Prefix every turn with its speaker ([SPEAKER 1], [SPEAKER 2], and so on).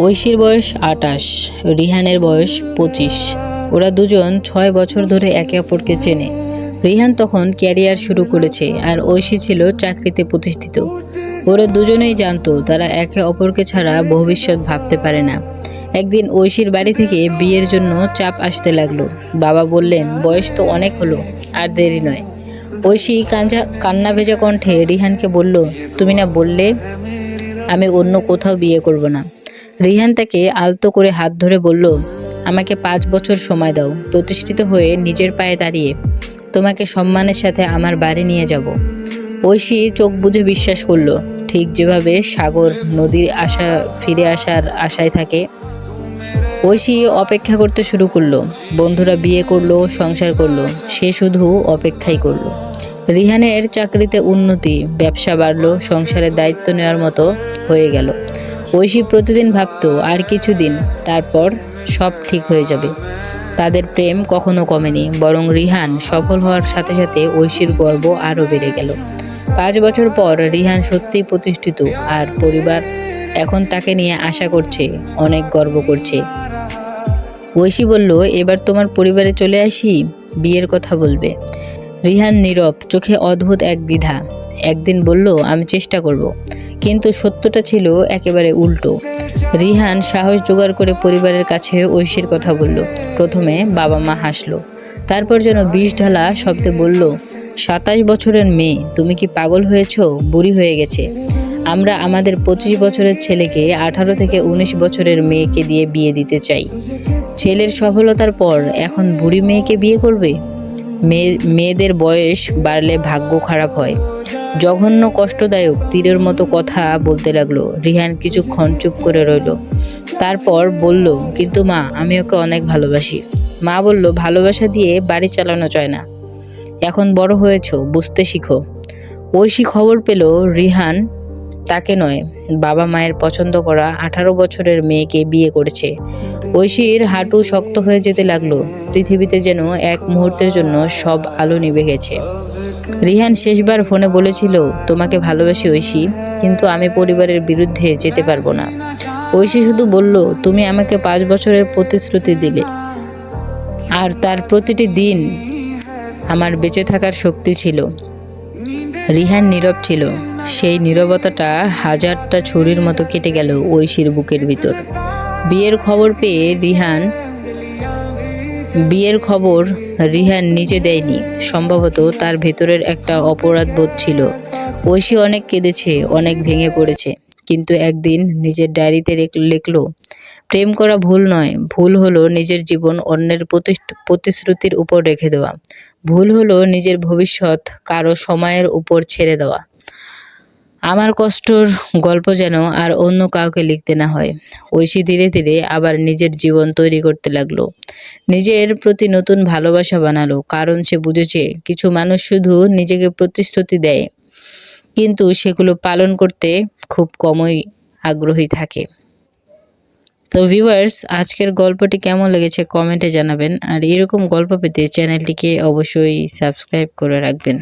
[SPEAKER 1] ঐশীর বয়স ২৮, রিহানের বয়স ২৫। ওরা দুজন ৬ বছর ধরে একে অপরকে চেনে। রিহান তখন ক্যারিয়ার শুরু করেছে আর ঐশী ছিল চাকরিতে প্রতিষ্ঠিত। ওরা দুজনেই জানতো তারা একে অপরকে ছাড়া ভবিষ্যৎ ভাবতে পারে না। একদিন ঐশীর বাড়ি থেকে বিয়ের জন্য চাপ আসতে লাগলো। বাবা বললেন, বয়স তো অনেক হলো, আর দেরি নয়। ঐশী কান্না ভেজা কণ্ঠে রিহানকে বলল, তুমি না বললে আমি অন্য কোথাও বিয়ে করব না। রিহান তাকে আলতো করে হাত ধরে বলল, আমাকে ৫ বছর সময় দাও। প্রতিষ্ঠিত হয়ে নিজের পায়ে দাঁড়িয়ে তোমাকে সম্মানের সাথে আমার বাড়ি নিয়ে যাব। ঐশী চোখ বুজে বিশ্বাস করলো, ঠিক যেভাবে সাগর নদীর ফিরে আসার আশায় থাকে। ঐশী অপেক্ষা করতে শুরু করলো। বন্ধুরা বিয়ে করলো, সংসার করলো, সে শুধু অপেক্ষাই করলো। রিহানের চাকরিতে উন্নতি, ব্যবসা বাড়লো, সংসারের দায়িত্ব নেওয়ার মতো হয়ে গেল। ঐশী প্রতিদিন ভাবতো আর কিছুদিন, তারপর সব ঠিক হয়ে যাবে। তাদের প্রেম কখনো কমেনি, বরং রিহান সফল হওয়ার সাথে সাথে ঐশীর গর্ব আরও বেড়ে গেল। ৫ বছর পর রিহান সত্যিই প্রতিষ্ঠিত, আর পরিবার এখন তাকে নিয়ে আশা করছে, অনেক গর্ব করছে। ঐশী বলল, এবার তোমার পরিবারে চলে আসি, বিয়ের কথা বলবে। রিহান নীরব, চোখে অদ্ভুত এক দ্বিধা। একদিন বলল, আমি চেষ্টা করব। কিন্তু সত্যটা ছিল একেবারে উল্টো। রিহান সাহস জোগাড় করে পরিবারের কাছে ঐশীর কথা বলল। প্রথমে বাবা মা হাসলো, তারপর যেন বিষ ঢালা শব্দে বলল, ২৭ বছরের মেয়ে, তুমি কি পাগল হয়েছ? বুড়ি হয়ে গেছে। আমরা আমাদের ২৫ বছরের ছেলেকে ১৮ থেকে ১৯ বছরের মেয়েকে দিয়ে বিয়ে দিতে চাই। ছেলের সফলতার পর এখন বুড়ি মেয়েকে বিয়ে করবে? মেয়েদের বয়স বাড়লে ভাগ্য খারাপ হয়। জঘন্য, কষ্টদায়ক তীরের মতো কথা বলতে লাগলো। রিহান কিছুক্ষণ চুপ করে রইল, তারপর বলল, কিন্তু মা, আমি ওকে অনেক ভালোবাসি। মা বলল, ভালোবাসা দিয়ে বাড়ি চালানো যায় না। এখন বড় হয়েছ, বুঝতে শিখো। ঐশী খবর পেল রিহান তাকে নয়, বাবা মায়ের পছন্দ করা ১৮ বছরের মেয়েকে বিয়ে করেছে। ঐশীর হাঁটু শক্ত হয়ে যেতে লাগলো। পৃথিবীতে যেন এক মুহূর্তের জন্য সব আলো নিভে গেছে। রিহান শেষবার ফোনে বলেছিল, তোমাকে ভালোবাসি ঐশী, কিন্তু আমি পরিবারের বিরুদ্ধে যেতে পারবো না। ঐশী শুধু বলল, তুমি আমাকে ৫ বছরের প্রতিশ্রুতি দিলে, আর তার প্রতিটি দিন আমার বেঁচে থাকার শক্তি ছিল। রিহান নীরব ছিল। সেই নীরবতাটা হাজারটা ছুরির মতো কেটে গেল ঐশীর বুকের ভিতর। বিয়ের খবর রিহান নিজে দেয়নি। সম্ভবত তার ভেতরের একটা অপরাধ বোধ ছিল। ঐশী অনেক কেঁদেছে, অনেক ভেঙে পড়েছে, কিন্তু একদিন নিজের ডায়েরিতে লিখল, প্রেম করা ভুল নয়, ভুল হলো নিজের জীবন অন্যের প্রতিশ্রুতির উপর রেখে দেওয়া। ভুল হলো নিজের ভবিষ্যৎ কারো সময়ের উপর ছেড়ে দেওয়া। আমার কষ্টর গল্প যেন আর অন্য কাউকে লিখতে না হয়। ঐশী ধীরে ধীরে আবার নিজের জীবন তৈরি করতে লাগলো। নিজের প্রতি নতুন ভালোবাসা বানালো, কারণ সে বুঝেছে কিছু মানুষ শুধু নিজেকে প্রতিশ্রুতি দেয়, কিন্তু সেগুলো পালন করতে খুব কমই আগ্রহী থাকে। তো ভিউয়ার্স, আজকের গল্পটি কেমন লেগেছে কমেন্টে জানাবেন, আর এরকম গল্প পেতে চ্যানেলটিকে অবশ্যই সাবস্ক্রাইব করে রাখবেন।